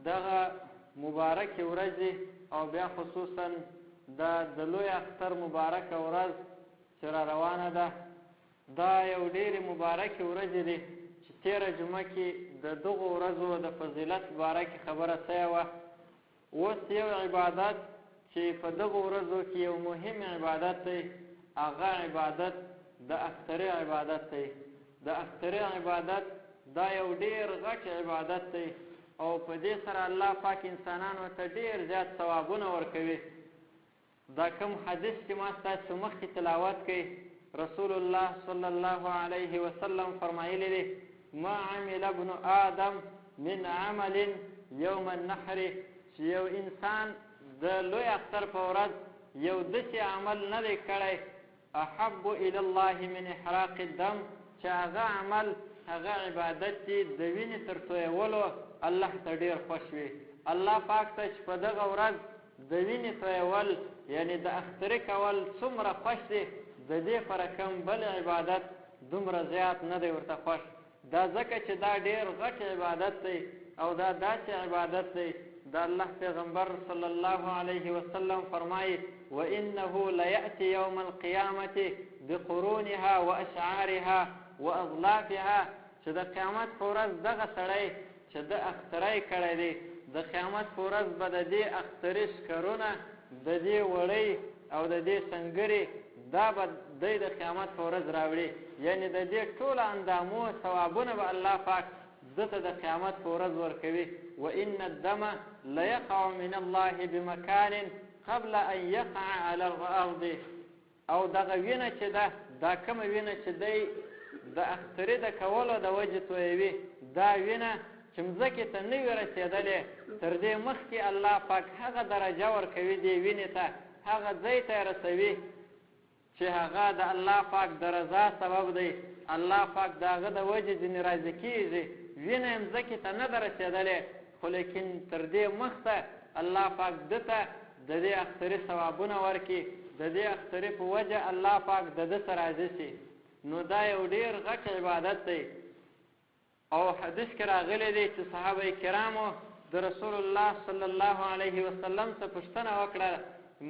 دغه مبارکې ورځې او بیا خصوصا د لوی اختر مبارکه ورځ چې را روانه ده، دا یو ډېرې مبارکې ورځې دي چې تېره جمعه کې د دغو ورځو د فضیلت باره کې خبره سوې وه. اوس یو عبادت چې په دغو ورځو کې یو مهم عبادت دی، هغه عبادت د اخترې عبادت دی. د اخترې عبادت دا یو ډېر غټ عبادت دی او په دې سره الله پاک انسانانو ته ډېر زیات ثوابونه ورکوي. دا کوم حدیث چې ما ستاسو مخکې تلاوت کوي، رسول الله صلی الله علیه وسلم فرمایلی دی: ما عمل ابن آدم من عمل یوم النحر، چې یو انسان د لوی اختر په ورځ یو داسې عمل نه دی کړی احب الی الله من احراق الدم، چې هغه عمل هغه عبادت چې د وینې تر تویولو الله ته ډېر خوښ وي. الله پاک ته چې په دغه ورځ د وینې تویول یعنې د اخترې کول څومره خوښ دی، د دې فرقم بل عبادت دومره زیات نه دی ورته خوښ. دا ځکه چې دا ډېر غټ عبادت دی او دا داسې عبادت دی د الله پیغمبر صلی الله علیه وسلم فرمایي: وانه لیأتی یوم القیامة بقرونها واشعارها واظلافها، چې د قیامت په ورځ دغه سړی چې د اخترۍ کړی دی، د قیامت په ورځ به د دې اخترې ښکرونه، د دې وړۍ او د دې سنګرې دا به دی د قیامت په ورځ راوړي، یعنې د دې ټوله اندامو ثوابونه به الله پاک دته د قیامت په ورځ ورکوي. وان الدم لیقع من الله بمکان قبل ان یقع علی الارض، او دغه وینه چې ده، دا کومه وینه چې دی د اخترې د کولو د وجې تویوي، دا وینه چې مځکې ته نه وي رسېدلې، تر دې مخکې الله پاک هغه درجه ورکوي دې وینې ته، هغه ځای ته یې رسوي چې هغه د الله پاک د رضا سبب دی. الله پاک د هغه د وجې ځینې راضي کېږي، وینه یې مځکې ته نه ده رسېدلې، خو لیکن تر دې مخته الله پاک ده ته د دې اخترې ثوابونه ورکړي، د دې اخترې په وجه الله پاک د ده ته راضي شي. نو دا یو ډېر غټ عبادت دی. او حدیث کې راغلی دی چې صحابه کرامو د رسول الله صلی الله علیه وسلم څخه پوښتنه وکړه: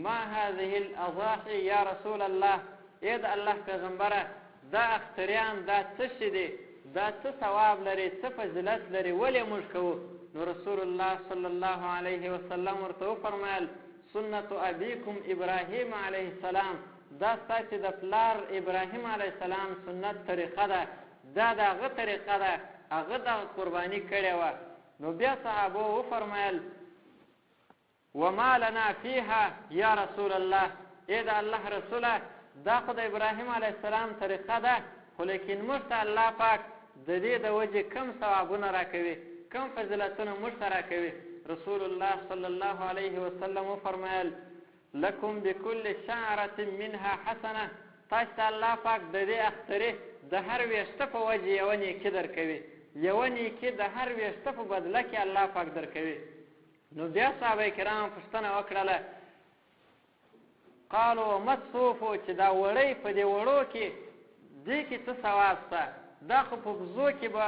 ما هذه الاضاحي یا رسول الله، ای د الله پیغمبره دا اختریان دا څه شي دي، دا څه ثواب لري، څه فضیلت لري، ولې موږ کوو؟ نو رسول الله صلی الله علیه وسلم ورته وفرمایل: سنت ابیکم ابراهیم علیه السلام، دا ستاسې د پلار ابراهیم علیه السلام سنت طریقه ده، دا د هغه طریقه ده، هغه دغه قرباني کړې وه. نو بیا صحابو وفرمایل: وما لنا فیها یا رسول الله، ای د الله رسوله دا خو د ابراهیم علیه السلام طریقه ده، خو لیکن موږ ته الله پاک د دې د وجې کم ثوابونه راکوي، کم فضیلتونه موږ ته راکوي. رسول الله صلی الله علیه وسلم وفرمایل: لکم بكل شعرة منها حسنه، تاسو ته الله پاک د دې اخترې د هر ویښته په وجې یوه نیکي درکوي، یوه نیکي د هر ویښته په بدله کې الله پاک درکوي. نو بیا صحابه کرام پوښتنه وکړله: قالوا وما الصوف، چې دا وړۍ په دې وړو کې دې کې څه ثواب شته؟ دا خو په بزو کې به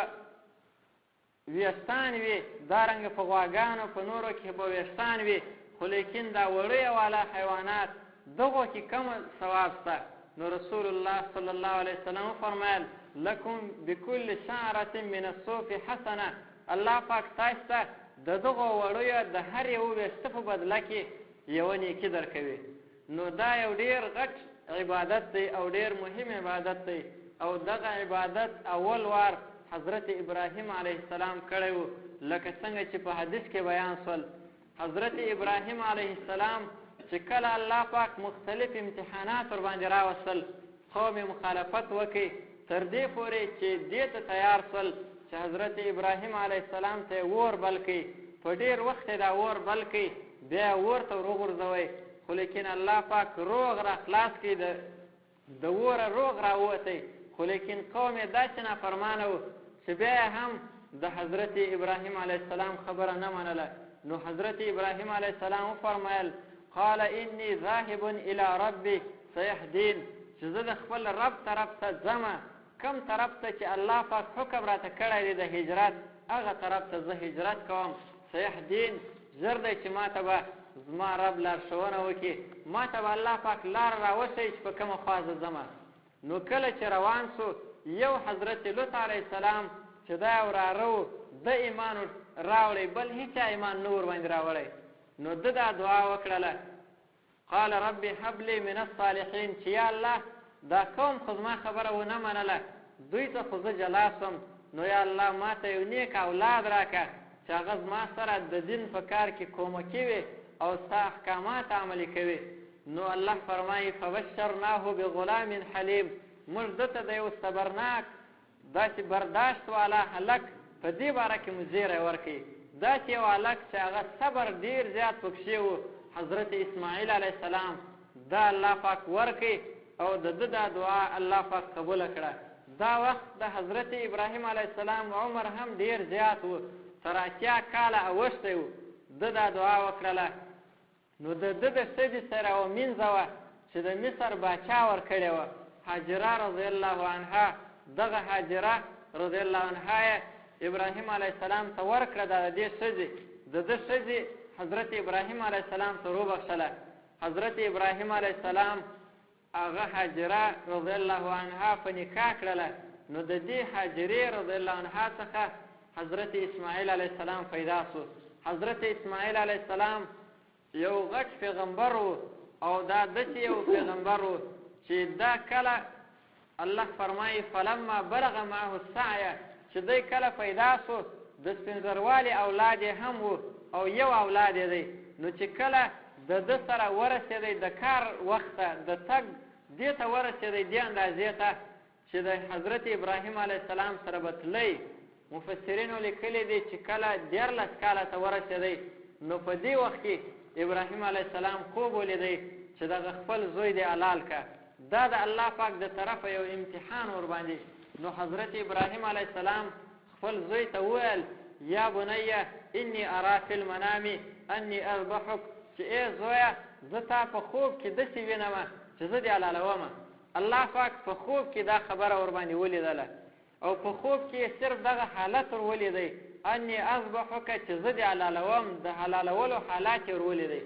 ویښتان وي، دارنګه په غواګانو په نورو کې به ویښتان وي، خو لیکن دا وړۍ والا حیوانات دغو کې کم ثواب شته؟ نو رسول الله صلی الله علیه وسلم فرمایل: لکم بكل شعرة من الصوف حسنه، الله پاک تاسو ته د دغو وړیو د هر یو ویښته په بدله کې یوه نیکي درکوي. نو دا یو ډېر غټ عبادت دی او ډېر مهم عبادت دی، او دغه عبادت اول وار حضرت ابراهیم علیه السلام کړی و، لکه څنګه چې په حدیث کې بیان شول. حضرت ابراهیم علیه السلام چې کله الله پاک مختلف امتحانات ورباندې راوستل، قوم مخالفت وکړي، تر دې پورې چې دې ته تیار شول چې حضرت ابراهیم علیه السلام ته اور بل کړي، په ډېر وخت دا اور بل کړي، بیا اور ته وروغورځوئ، خو لیکن الله پاک روغ را خلاص کړي، د اوره روغ راووتی، خو لیکن قوم یې داسې نافرمانه و چې بیا هم د حضرت ابراهیم علیه السلام خبره نه منله. نو حضرت ابراهیم علیه السلام وفرمایل: قال انی ذاهب الی ربی سیهدین، چې زه د خپل رب طرف ته ځمه، کم طرف ته چې الله پاک حکم راته کړی دی د هجرت، هغه طرف ته زه هجرت کوم، سیهدین ژر دی چې ما ته به زما رب لارښوونه وکړي، ما ته به الله پاک لاره راوښیي چې په کومه خوا زه ځمه. نو کله چې روان سو، یو حضرت لوط علیه السلام چې دا یو وراره و، ده ایمان راوړی، بل هیچا ایمان نه ورباندې راوړی. نو ده دا دعا وکړله، قال رب هب لي من الصالحین، چې یا الله دا قوم خو زما خبره ونه منله، دوی ته خو زه جلا سوم، نو یا الله ما ته یو نیک اولاد راکړه چې هغه زما سره د دین په کار کې کومکي وي او ستا احکامات عملي کوي. نو الله فرمایي فبشرناه بغلام حلیم، موږ ده ته د یو صبرناک داسې برداشت والا هلک په دې باره کې مو زیری ورکړي. داسې یو هلک چې هغه صبر ډېر زیات پکښې و، حضرت اسماعیل علیه السلام دا الله پاک ورکړي او د ده دا دعا الله پاک قبوله کړه. دا وخت د حضرت ابراهیم علیه السلام عمر هم ډېر زیات و، تر 80 کاله اوښتی و. ده دا دعا وکړله. نو د ده د ښځې سره یوه مینځه وه چې د مصر باچا ورکړې وه، هاجره رضی الله عنها. دغه هاجره رضی الله عنها یې ابراهیم علیه السلام ته ورکړه. د دې ښځې د ده ښځې حضرت ابراهیم علیه السلام ته وبخښله. حضرت ابراهیم علیه السلام هغه هاجره رضی الله عنها په نکاح کړله. نو د دې هاجرې رضی الله عنها څخه حضرت اسماعیل علیه السلام پیدا سو. حضرت اسماعیل علیه السلام یو غټ پیغمبر و، او دا داسې یو پیغمبر و چې دا کله الله فرمایي فلما بلغ معه السعی، چې دی کله پیدا سو د سپینزروالي اولاد یې هم و او یو اولاد یې دی. نو چې کله د ده سره ورسېدی د کار وخته، د تګ دې ته ورسېدی دې اندازې ته چې د حضرت ابراهیم علیه السلام سره به تللی. مفسرینو لیکلی دی چې کله 14 کاله ته ورسېدی، نو په دې وخت کې ابراهیم علیه السلام خوب ولیدی چې دغه خپل زوی دی حلال که. دا د الله پاک د طرفه یو امتحان ورباندې. نو حضرت ابراهیم علیه السلام خپل زوی ته وویل یا بنیه انی ارا فی المنام انی اذبحک، چې ای زویه زه تا په خوب کې داسې وینمه چې زه دې حلالومه. الله پاک په خوب کې دا خبره ورباندې ولیدله، او په خوب کې صرف دغه حالت ور ولیدی انی اذبحک، چې زه دې حلالوم، د حلالولو حالات یې ور ولیدی.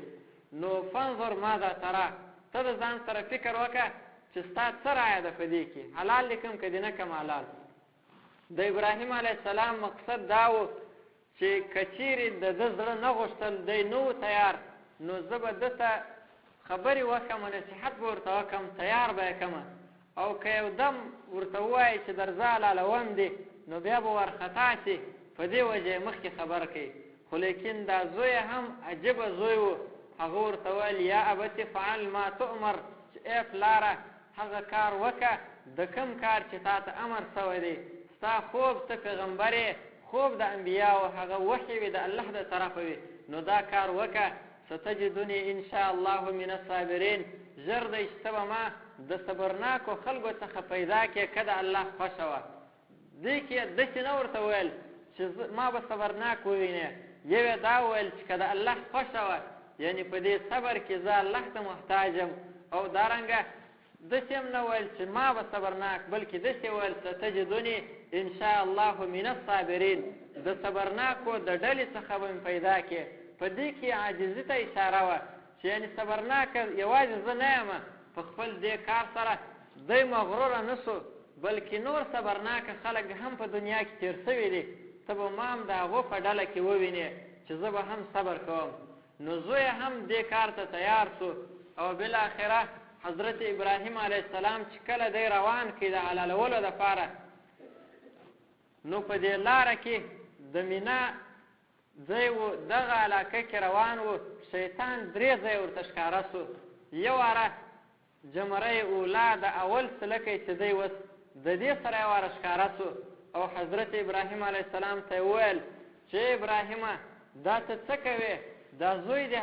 نو فانظر ماذا ترى، ته د ځان سره فکر وکړه چې ستا څه رایه ده په دې کې، حلال دې کوم که دې نه کوم حلال. د ابراهیم علیه السلام مقصد دا و چې که چیرې د ده زړه نه غوښتل، دی نه و تیار، نو زه به ده ته خبرې وکړم، نصیحت به ورته وکړم، تیار به یې کړمه. او که یو دم ورته ووایي چې درځه حلالوم دې، نو بیا به وارخطا شي، په دې وجه یې مخکې خبر کوي. خو لیکن دا زوی هم عجبه زوی و. هغه ورته ویل یا ابت فعل ما تؤمر، چې ای پلاره هغه کار وکړه د کوم کار چې تا ته امر سوی دی. ستا خوب ته پیغمبر یې، خوب د انبیاو هغه وحی وي د الله د طرفه وي، نو دا کار وکړه. ستجدنی ان شاء الله من الصابرین، ژر دی چې ته به ما د صبرناکو خلکو څخه پیدا کړې که د الله خوښه وه. دې کې داسې نه ورته ویل چې ما به صبرناک ووینې، یو یې دا وویل چې که د الله خوښه وه، یعنی په دې صبر کې زه الله ته محتاج یم. او دارنګه داسې هم نه ویل چې ما به صبرناک، بلکې داسې ویل ستجدنی ان شاء الله من الصابرین، د صبرناکو د ډلې څخه به مې پیدا کړې. په دې کې عاجزي ته اشاره وه چې یعنې صبرناکه یوازې زه نه یم، په خپل دې کار سره دی مغروره نه سو، بلکې نور صبرناکه خلک هم په دنیا کې تېر سوي دي، ته به ما هم د هغو په ډله کې ووینې چې زه به هم صبر کوم. نو زوی هم دې کار ته تیار سو. او بالاخره حضرت ابراهیم علیه السلام چې کله دی روان کړي د حلالولو دپاره، نو په دې لاره کې د مینا ځای و، دغه علاقه کې روان و، شیطان 3 ځای ورته ښکاره سو. یو اره جمره اولا د اول سلکی چې دی وس، د دې سره یې واره ښکاره سو. او حضرت ابراهیم علیه السلام ته یې وویل چې ابراهیمه دا ته څه کوې، دا زوی دې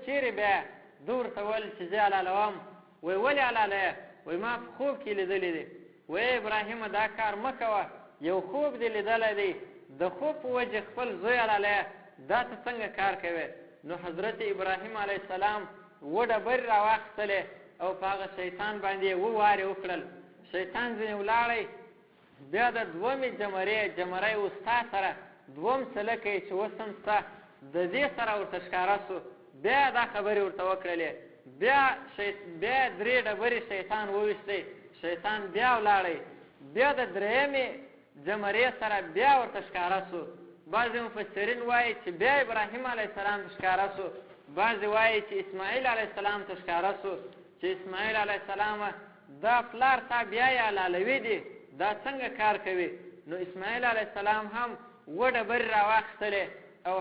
چیرې بیا؟ ده ورته ویل چې زه حلالوم. وی ولې حلالوې؟ وی ما په خوب کې لیدلی دی. وی ابراهیمه دا کار مه کوه، یو خوب دې لیدلی دی، د خوب په وجه خپل زوی حلالوې، دا ته څنګه کار کوې؟ نو حضرت ابراهیم علیه السلام 2 ډبرې راواخیستلې او په هغه شیطان باندې یې 2 وارې وکړل. شیطان ځینې ولاړی، بیا د 2مې جمرې وستا سره 2م سلکی چې اوس هم سته د دې سره ورته ښکاره سو بیا دا خبرې ورته وکړلې بیا 3 ډبرې شیطان وویستی شیطان بیا ولاړی بیا د درېیمې جمرې سره بیا ورته ښکاره سو بعضې مفسرین وایي چې بیا ابراهیم علیه السلام ته ښکاره سو بعضې وایي چې اسماعیل علیه السلام ته ښکاره سو چې اسماعیل علیه السلام دا پلار تا بیا یې حلالوي دي دا څنګه کار کوي نو اسماعیل علیه السلام هم 2 ډبرې راواخیستلې او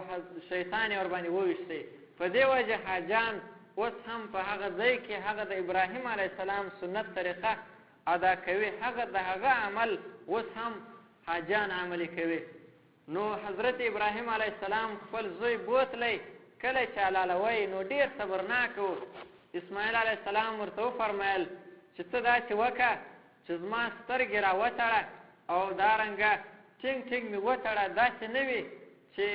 شیطان یې ورباندې وویشتی په دې وجه حاجان اوس هم په هغه ځای کې هغه د ابراهیم علیه السلام سنت طریقه ادا کوي هغه د هغه عمل اوس هم حاجان عملي کوي نو حضرت ابراهیم علیه السلام خپل زوی بوتلی کله چې حلالوی نو ډېر صبرناک و اسماعیل علیه السلام ورته وفرمیل چې ته داسې وکړه چې زما سترګې را وتړه او دارنګه ټینګ ټینګ مې وتړه داسې نه وي چې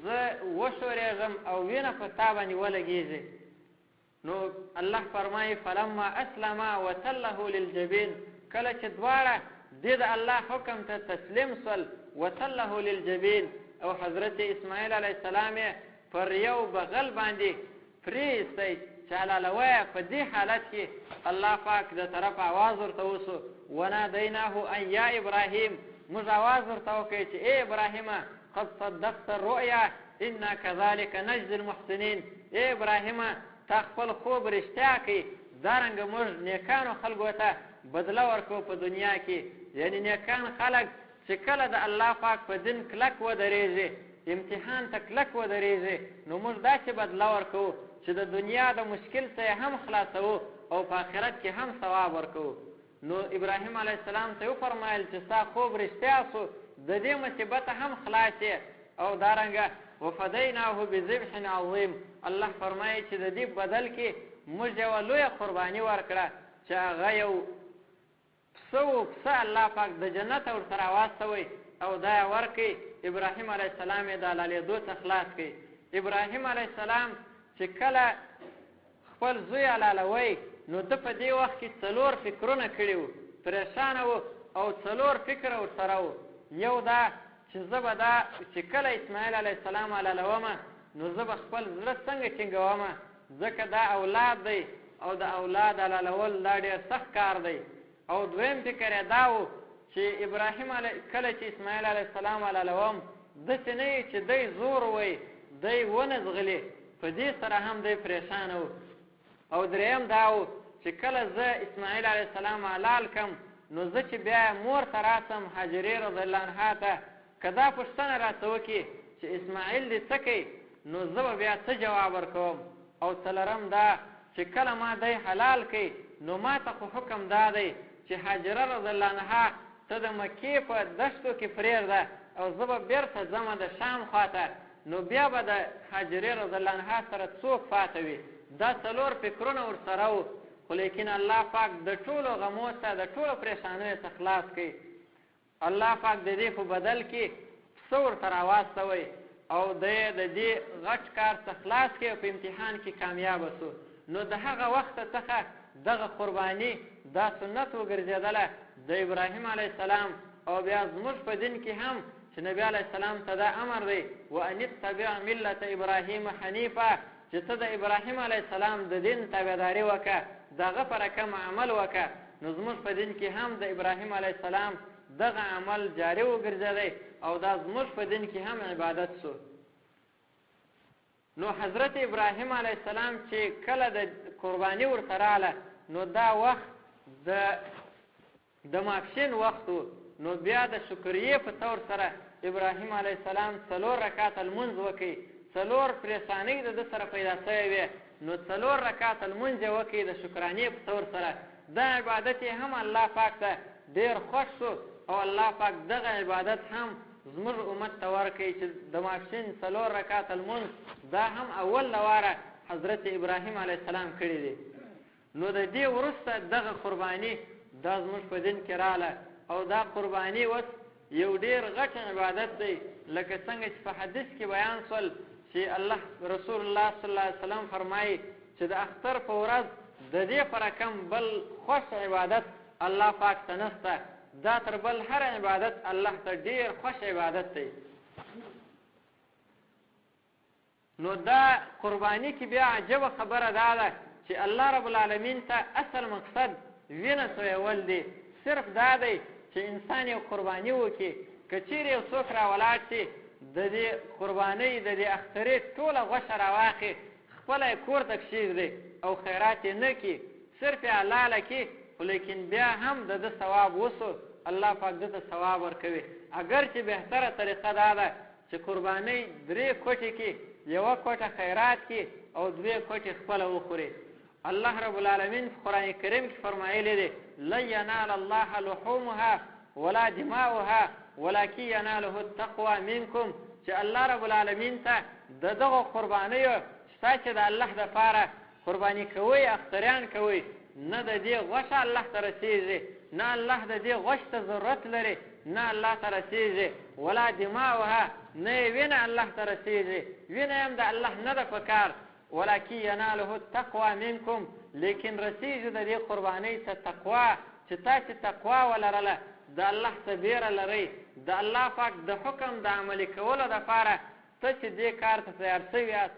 زه وشورېږم او وینه په تا باندې ولګېږي نو الله فرمایي فلما اسلما وتله للجبین کله چې دواړه دې د الله حکم ته تسلیم سول وتله للجبین او حضرت اسماعیل علیه السلام یې پر یو بغل باندې پرېیستی چې حلالوی په دې حالت کې الله پاک د طرف آواز ورته وسو ونادیناه ان یا ابراهیم موږ آواز ورته وکړی چې ای ابراهیمه قد صدقت الرؤیا انا كذلك نجزي المحسنین ای ابراهیمه تا خپل خوب رښتیا کړي دارنګه موږ نیکانو خلکو ته بدله ورکوو په دنیا کې یعنی نیکان خلک چې کله د الله پاک په دین کلک ودرېږي امتحان ته کلک ودرېږي نو موږ داسې بدله ورکوو چې د دنیا د مشکل څخه هم خلاصوو او په آخرت کې هم ثواب ورکوو نو ابراهیم علیه السلام ته وفرمایل چې ستا خوب رښتیا سو د دې مصیبته هم خلاص او دارنګه وفدیناه بذبح عظیم الله فرمایي چې د دې بدل کې موږ یوه لویه قرباني ورکړه چې هغه یو پسه الله پاک د جنت ورسره واستوي او دا یې ورکړي ابراهیم علیه السلام یې د حلالېدو څخه خلاص کړي ابراهیم علیه السلام چې کله خپل زوی حلالوی نو ده په دې وخت کې 4 فکرونه کړي وو پریشانه و او 4 فکره ورسره وو یو دا چې زه به دا چې کله اسماعیل علیه السلام حلالومه نو زه به خپل زړه څنګه ټینګومه ځکه دا اولاد دی او د اولاد حلالول دا ډېر سخت کار دی او دویم فکر یې دا و چې ابراهیم کله چې اسماعیل علیه السلام حلالوم داسې نه وي چې دی زور وی دی ونه ځغلي په دې سره هم دی پریشانه و او دریم دا و چې کله زه اسماعیل علیه السلام حلال کم نو زه چې بیا مور ته راسم هاجرې رضی الله عنها ته که دا پوښتنه راته وکړي چې اسماعیل دې څه کوي نو زه به بیا څه جواب ورکوم او څلرم دا چې کله ما دی حلال کوي نو ما ته خو حکم دا دی چې هاجره رضی الله عنها ته د مکې په دښتو کې پرېږده او زه به بېرته ځمه د شام خواته نو بیا به د هاجرې رضی الله عنها سره څوک پاته وي دا 4 فکرونه ورسره وو خو لیکن الله پاک د ټولو غمو څخه د ټولو پریشانیو څخه خلاص کوي الله پاک د دې په بدل کې پسه ورته راواستوی او دی د دې غټ کار څخه خلاص کړي او په امتحان کې کامیابه سو نو د هغه وخته څخه دغه قرباني دا سنت وګرځېدله د ابراهیم علیه السلام او بیا زموږ په دین کې هم چې نبي علیه السلام ته دا امر دی وان اتبع ملت ابراهیم حنیفه چې ته د ابراهیم علیه السلام د دین تابعداري وکړه د هغه په رقم عمل وکړه نو زموږ په دین کې هم د ابراهیم علیه السلام دغه عمل جاری وګرځېدی او دا زموږ په دین کې هم عبادت سو نو حضرت ابراهیم علیه السلام چې کله د قرباني ورته راغله نو دا وخت د ماپښین وخت و نو بیا د شکریې په طور سره ابراهیم علیه السلام 4 رکعته لمونځ وکړي 4 پریشانۍ د ده سره پیدا شوې وې نو 4 رکعته لمونځ یې وکړي د شکرانې په طور سره دا عبادت یې هم الله پاک ته ډېر خوښ شو او الله پاک دغه عبادت هم زموږ امت ته ورکړي چې د ماپښین 4 رکعته لمونځ دا هم اول واره حضرت ابراهیم علیه السلام کړي دي نو د دې وروسته دغه قرباني دا زموږ په دین کې راغله او دا قرباني اوس یو ډېر غټ عبادت دی لکه څنګه چې په حدیث کې بیان شول چې الله رسول الله صلی الله علیه وسلم فرمایي چې د اختر په ورځ د دې په رقم بل خوښ عبادت الله پاک ته نشته دا تر بل هر عبادت الله ته ډېر خوښ عبادت دی نو دا قرباني کې بیا عجبه خبره دا ده چې الله رب العالمین ته اصل مقصد وینه تویول دی. صرف دا دی چې انسان یو قرباني وکړي. که چیرې یو څوک راولاړ شي د دې قربانۍ د دې اخترې ټوله غوښه راواخلي، خپله یې کور ته کښېږدي او خیرات یې نه کړي، صرف یې حلاله کړي، خو لیکن بیا هم د ده ثواب وسو، الله پاک ده ته ثواب ورکوي. اگر چې بهتره طریقه دا ده چې قربانۍ 3 کوټې کې 1 کوټه خیرات کړي او 2 کوټې خپله وخوري. الله رب العالمین په قرآن کریم کې فرمایلی دی لن ینال الله لحومها ولا دماؤها ولکن یناله التقوى منکم، چې الله رب العالمین ته د دغو قربانیو چې تاسې د الله دپاره قرباني کوئ، اختریان کوئ، نه د دې غوښه الله ته رسېږي، نه الله د دې غوښې ته ضرورت لري، نه الله ته رسېږي، ولا دماؤها، نه یې وینه الله ته رسېږي، وینه هم د الله نه ده په کار، ولکن یناله التقوى منکم، لیکن رسېږي د دې قربانۍ ته تقوا، چې تاسې تقوا ولرله، د الله څه بیره لرئ، د الله پاک د حکم د عملي کولو دپاره ته چې دې کار ته تیار شوي یاست